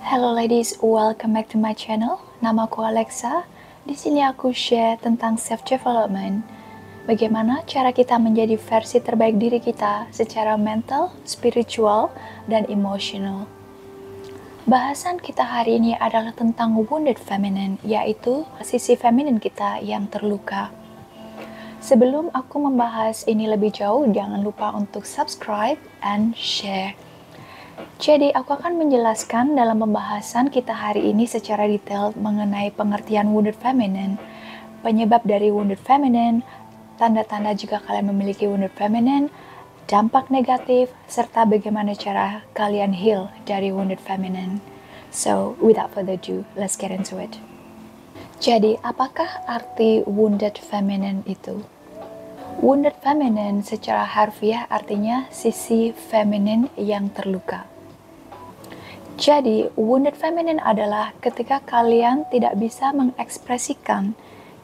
Hello ladies, welcome back to my channel. Namaku Alexa. Di sini aku share tentang self development. Bagaimana cara kita menjadi versi terbaik diri kita secara mental, spiritual, dan emotional. Bahasan kita hari ini adalah tentang wounded feminine, yaitu sisi feminin kita yang terluka. Sebelum aku membahas ini lebih jauh, jangan lupa untuk subscribe and share. Jadi, aku akan menjelaskan dalam pembahasan kita hari ini secara detail mengenai pengertian wounded feminine, penyebab dari wounded feminine, tanda-tanda jika kalian memiliki wounded feminine, dampak negatif, serta bagaimana cara kalian heal dari wounded feminine. So, without further ado, let's get into it. Jadi, apakah arti wounded feminine itu? Wounded feminine secara harfiah artinya sisi feminin yang terluka. Jadi, wounded feminine adalah ketika kalian tidak bisa mengekspresikan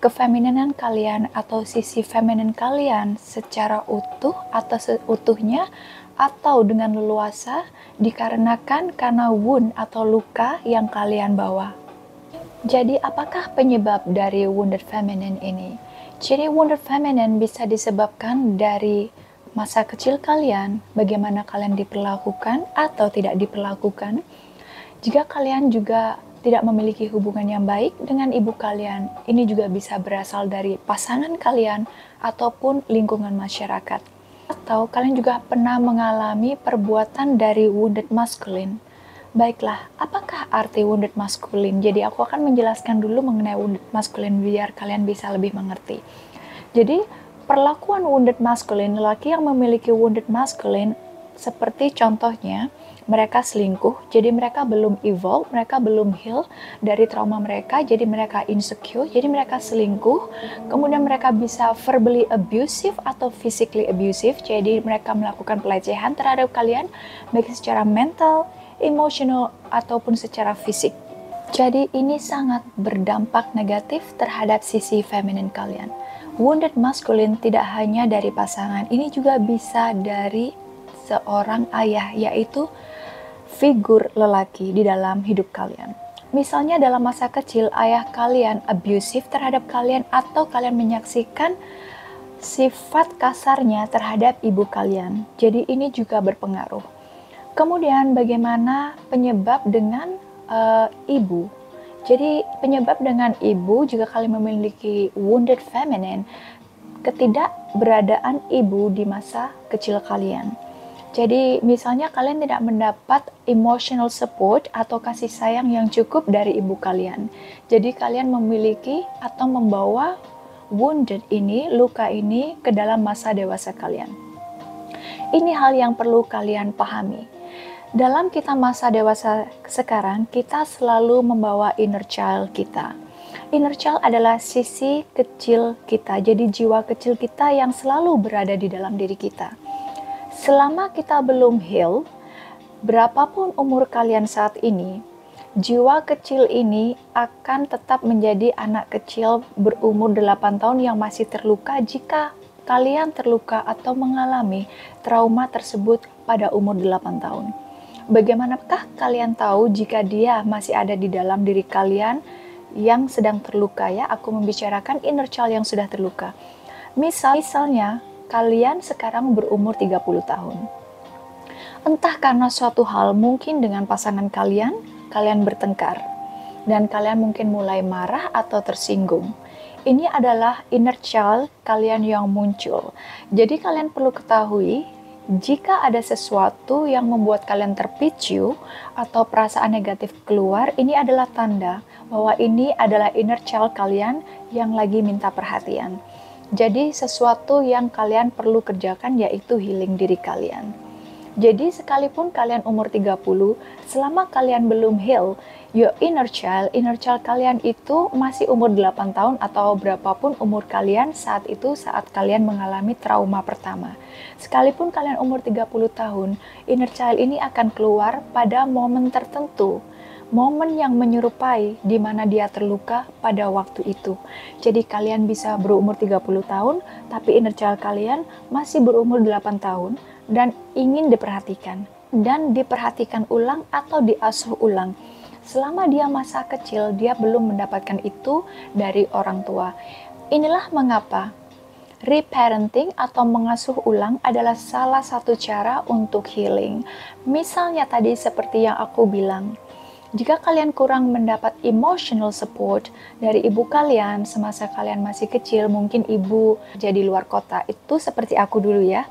kefemininan kalian atau sisi feminin kalian secara utuh atau seutuhnya atau dengan leluasa dikarenakan karena wound atau luka yang kalian bawa. Jadi, apakah penyebab dari wounded feminine ini? Jadi, wounded feminine bisa disebabkan dari masa kecil kalian, bagaimana kalian diperlakukan atau tidak diperlakukan. Jika kalian juga tidak memiliki hubungan yang baik dengan ibu kalian, ini juga bisa berasal dari pasangan kalian ataupun lingkungan masyarakat. Atau kalian juga pernah mengalami perbuatan dari wounded masculine. Baiklah, apakah arti wounded masculine? Jadi aku akan menjelaskan dulu mengenai wounded masculine biar kalian bisa lebih mengerti. Jadi, perlakuan wounded masculine, lelaki yang memiliki wounded masculine, seperti contohnya, mereka selingkuh, jadi mereka belum evolve, mereka belum heal dari trauma mereka, jadi mereka insecure, jadi mereka selingkuh, kemudian mereka bisa verbally abusive atau physically abusive, jadi mereka melakukan pelecehan terhadap kalian, baik secara mental, emosional, ataupun secara fisik. Jadi ini sangat berdampak negatif terhadap sisi feminin kalian. Wounded masculine tidak hanya dari pasangan, ini juga bisa dari seorang ayah, yaitu figur lelaki di dalam hidup kalian. Misalnya dalam masa kecil ayah kalian abusive terhadap kalian atau kalian menyaksikan sifat kasarnya terhadap ibu kalian. Jadi ini juga berpengaruh. Kemudian bagaimana penyebab dengan ibu? Jadi penyebab dengan ibu jika kalian memiliki wounded feminine, ketidakberadaan ibu di masa kecil kalian. Jadi misalnya kalian tidak mendapat emotional support atau kasih sayang yang cukup dari ibu kalian. Jadi kalian memiliki atau membawa wounded ini, luka ini ke dalam masa dewasa kalian. Ini hal yang perlu kalian pahami. Dalam kita masa dewasa sekarang, kita selalu membawa inner child kita. Inner child adalah sisi kecil kita, jadi jiwa kecil kita yang selalu berada di dalam diri kita. Selama kita belum heal, berapapun umur kalian saat ini, jiwa kecil ini akan tetap menjadi anak kecil berumur 8 tahun yang masih terluka jika kalian terluka atau mengalami trauma tersebut pada umur 8 tahun. Bagaimanakah kalian tahu jika dia masih ada di dalam diri kalian yang sedang terluka ya? Aku membicarakan inner child yang sudah terluka. Misalnya, kalian sekarang berumur 30 tahun. Entah karena suatu hal mungkin dengan pasangan kalian bertengkar. Dan kalian mungkin mulai marah atau tersinggung. Ini adalah inner child kalian yang muncul. Jadi kalian perlu ketahui, jika ada sesuatu yang membuat kalian terpicu atau perasaan negatif keluar, ini adalah tanda bahwa ini adalah inner child kalian yang lagi minta perhatian. Jadi sesuatu yang kalian perlu kerjakan yaitu healing diri kalian. Jadi sekalipun kalian umur 30, selama kalian belum heal your inner child kalian itu masih umur 8 tahun atau berapapun umur kalian saat itu saat kalian mengalami trauma pertama. Sekalipun kalian umur 30 tahun, inner child ini akan keluar pada momen tertentu. Momen yang menyerupai di mana dia terluka pada waktu itu. Jadi kalian bisa berumur 30 tahun, tapi inner child kalian masih berumur 8 tahun dan ingin diperhatikan. Dan diperhatikan ulang atau diasuh ulang. selama dia masa kecil dia belum mendapatkan itu dari orang tua. Inilah mengapa reparenting atau mengasuh ulang adalah salah satu cara untuk healing. Misalnya tadi seperti yang aku bilang, jika kalian kurang mendapat emotional support dari ibu kalian semasa kalian masih kecil, mungkin ibu jadi luar kota, itu seperti aku dulu ya.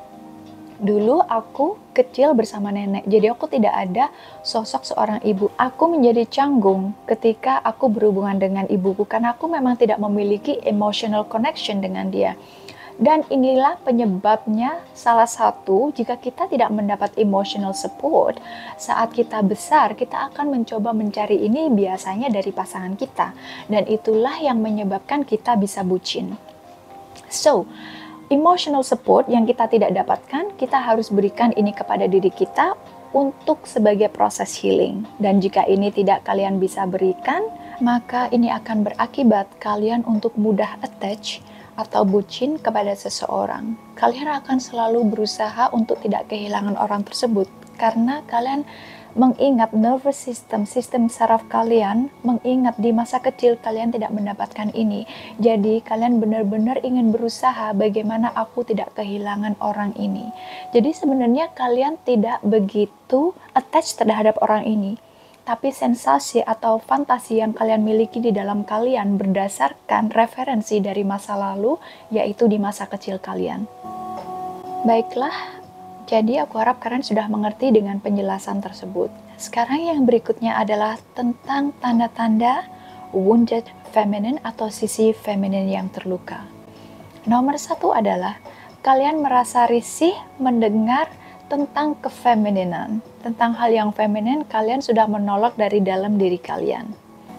Dulu aku kecil bersama nenek, jadi aku tidak ada sosok seorang ibu. Aku menjadi canggung ketika aku berhubungan dengan ibuku karena aku memang tidak memiliki emotional connection dengan dia. Dan inilah penyebabnya salah satu jika kita tidak mendapat emotional support saat kita besar, kita akan mencoba mencari ini biasanya dari pasangan kita. Dan itulah yang menyebabkan kita bisa bucin. So, emotional support yang kita tidak dapatkan, kita harus berikan ini kepada diri kita untuk sebagai proses healing. Dan jika ini tidak kalian bisa berikan, maka ini akan berakibat kalian untuk mudah attach atau bucin kepada seseorang. Kalian akan selalu berusaha untuk tidak kehilangan orang tersebut karena kalian mengingat nervous system, sistem saraf kalian mengingat di masa kecil kalian tidak mendapatkan ini. Jadi kalian benar-benar ingin berusaha bagaimana aku tidak kehilangan orang ini. Jadi sebenarnya kalian tidak begitu attach terhadap orang ini. Tapi sensasi atau fantasi yang kalian miliki di dalam kalian berdasarkan referensi dari masa lalu, yaitu di masa kecil kalian. Baiklah, jadi aku harap kalian sudah mengerti dengan penjelasan tersebut. Sekarang yang berikutnya adalah tentang tanda-tanda wounded feminine atau sisi feminin yang terluka. Nomor 1 adalah kalian merasa risih mendengar tentang kefemininan, tentang hal yang feminin, kalian sudah menolak dari dalam diri kalian.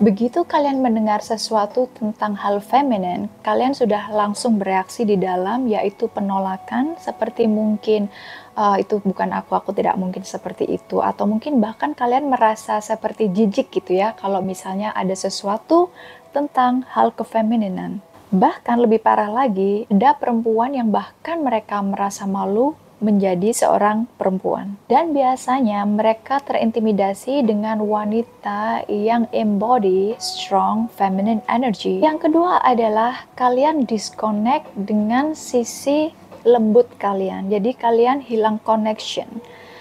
Begitu kalian mendengar sesuatu tentang hal feminin, kalian sudah langsung bereaksi di dalam, yaitu penolakan, seperti mungkin itu bukan aku tidak mungkin seperti itu, atau mungkin bahkan kalian merasa seperti jijik gitu ya, kalau misalnya ada sesuatu tentang hal kefemininan. Bahkan lebih parah lagi, ada perempuan yang bahkan mereka merasa malu menjadi seorang perempuan. Dan biasanya mereka terintimidasi dengan wanita yang embody strong feminine energy. Yang kedua adalah kalian disconnect dengan sisi lembut kalian. Jadi kalian hilang connection.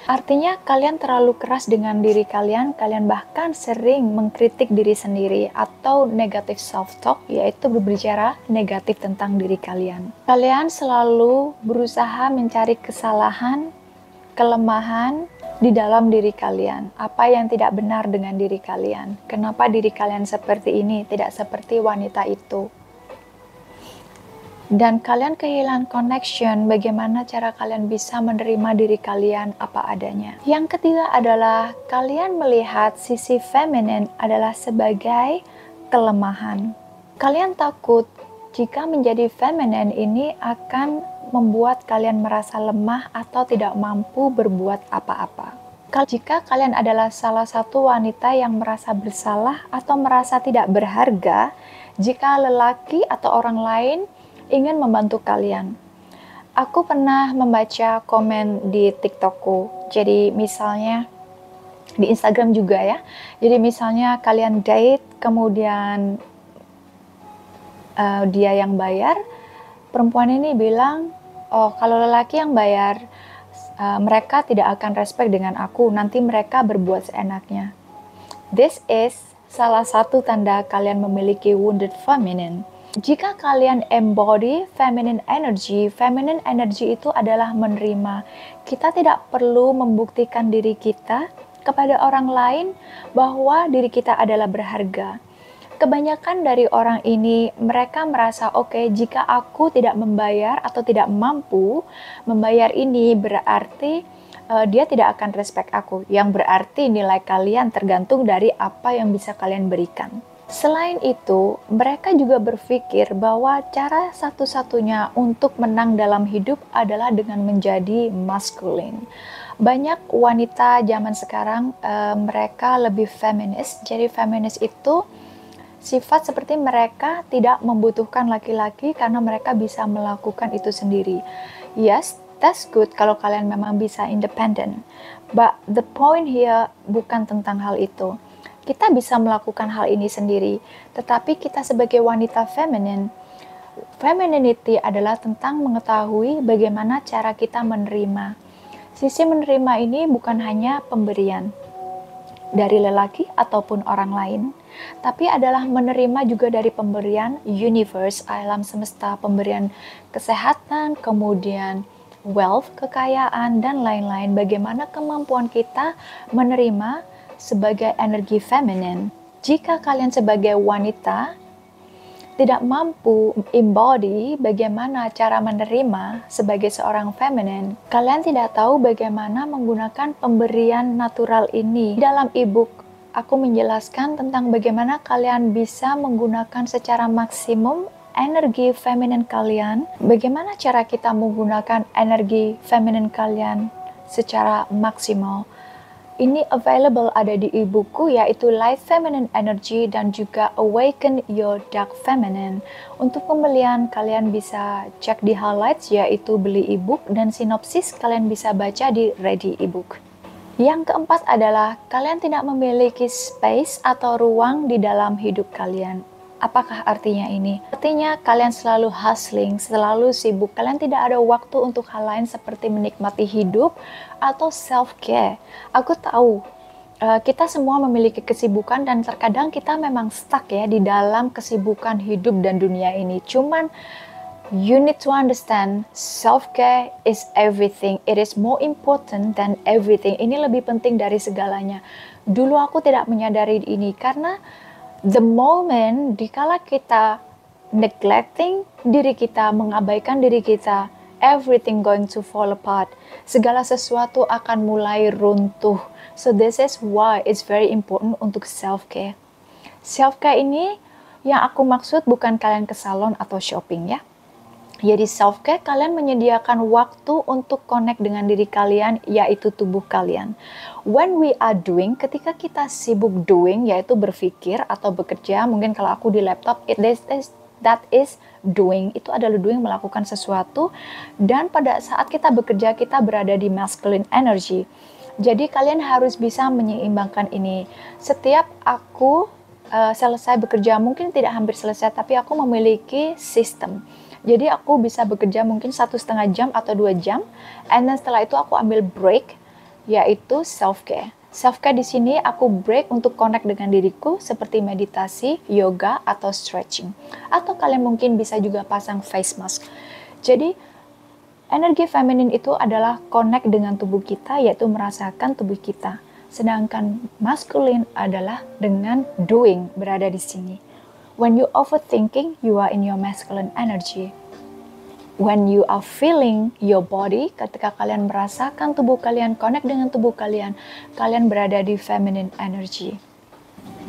Artinya kalian terlalu keras dengan diri kalian bahkan sering mengkritik diri sendiri atau negative self-talk, yaitu berbicara negatif tentang diri kalian. Kalian selalu berusaha mencari kesalahan, kelemahan di dalam diri kalian. Apa yang tidak benar dengan diri kalian? Kenapa diri kalian seperti ini, tidak seperti wanita itu? Dan kalian kehilangan connection, bagaimana cara kalian bisa menerima diri kalian apa adanya. Yang ketiga adalah kalian melihat sisi feminin adalah sebagai kelemahan. Kalian takut jika menjadi feminin ini akan membuat kalian merasa lemah atau tidak mampu berbuat apa-apa. Jika kalian adalah salah satu wanita yang merasa bersalah atau merasa tidak berharga, jika lelaki atau orang lain ingin membantu kalian. Aku pernah membaca komen di TikTokku. Jadi misalnya di Instagram juga ya. Jadi misalnya kalian date, kemudian dia yang bayar. Perempuan ini bilang, oh kalau lelaki yang bayar, mereka tidak akan respect dengan aku. Nanti mereka berbuat seenaknya. This is salah satu tanda kalian memiliki wounded feminine. Jika kalian embody feminine energy itu adalah menerima. Kita tidak perlu membuktikan diri kita kepada orang lain bahwa diri kita adalah berharga. Kebanyakan dari orang ini, mereka merasa oke, jika aku tidak membayar atau tidak mampu membayar ini, berarti dia tidak akan respect aku. Yang berarti nilai kalian tergantung dari apa yang bisa kalian berikan. Selain itu, mereka juga berpikir bahwa cara satu-satunya untuk menang dalam hidup adalah dengan menjadi maskulin. Banyak wanita zaman sekarang, mereka lebih feminis. Jadi feminis itu sifat seperti mereka tidak membutuhkan laki-laki karena mereka bisa melakukan itu sendiri. Yes, that's good kalau kalian memang bisa independent. But the point here bukan tentang hal itu. Kita bisa melakukan hal ini sendiri, tetapi kita sebagai wanita feminin, femininity adalah tentang mengetahui bagaimana cara kita menerima. Sisi menerima ini bukan hanya pemberian dari lelaki ataupun orang lain, tapi adalah menerima juga dari pemberian universe, alam semesta, pemberian kesehatan, kemudian wealth, kekayaan, dan lain-lain. Bagaimana kemampuan kita menerima sebagai energi feminin. Jika kalian sebagai wanita tidak mampu embody bagaimana cara menerima sebagai seorang feminin, kalian tidak tahu bagaimana menggunakan pemberian natural ini. Dalam ebook, aku menjelaskan tentang bagaimana kalian bisa menggunakan secara maksimum energi feminin kalian. Bagaimana cara kita menggunakan energi feminin kalian secara maksimal. Ini available ada di e-buku, yaitu Light Feminine Energy dan juga Awaken Your Dark Feminine. Untuk pembelian kalian bisa cek di highlights, yaitu beli e-book, dan sinopsis kalian bisa baca di Ready e-book. Yang keempat adalah kalian tidak memiliki space atau ruang di dalam hidup kalian. Apakah artinya ini? Artinya kalian selalu hustling, selalu sibuk. Kalian tidak ada waktu untuk hal lain seperti menikmati hidup atau self-care. Aku tahu kita semua memiliki kesibukan dan terkadang kita memang stuck ya di dalam kesibukan hidup dan dunia ini. Cuman you need to understand self-care is everything. It is more important than everything. Ini lebih penting dari segalanya. Dulu aku tidak menyadari ini karena the moment dikala kita neglecting diri kita, mengabaikan diri kita, everything going to fall apart. Segala sesuatu akan mulai runtuh. So this is why it's very important untuk self-care. Self-care ini yang aku maksud bukan kalian ke salon atau shopping ya. Jadi self-care, kalian menyediakan waktu untuk connect dengan diri kalian, yaitu tubuh kalian. When we are doing, ketika kita sibuk doing, yaitu berpikir atau bekerja, mungkin kalau aku di laptop, that is doing. Itu adalah doing, melakukan sesuatu. Dan pada saat kita bekerja, kita berada di masculine energy. Jadi kalian harus bisa menyeimbangkan ini. Setiap aku selesai bekerja, mungkin tidak hampir selesai, tapi aku memiliki sistem. Jadi aku bisa bekerja mungkin 1,5 jam atau 2 jam, and then setelah itu aku ambil break, yaitu self-care. Self-care di sini aku break untuk connect dengan diriku seperti meditasi, yoga, atau stretching. Atau kalian mungkin bisa juga pasang face mask. Jadi energi feminin itu adalah connect dengan tubuh kita, yaitu merasakan tubuh kita. Sedangkan masculine adalah dengan doing, berada di sini. When you overthinking, you are in your masculine energy. When you are feeling your body, ketika kalian merasakan tubuh kalian, connect dengan tubuh kalian, kalian berada di feminine energy.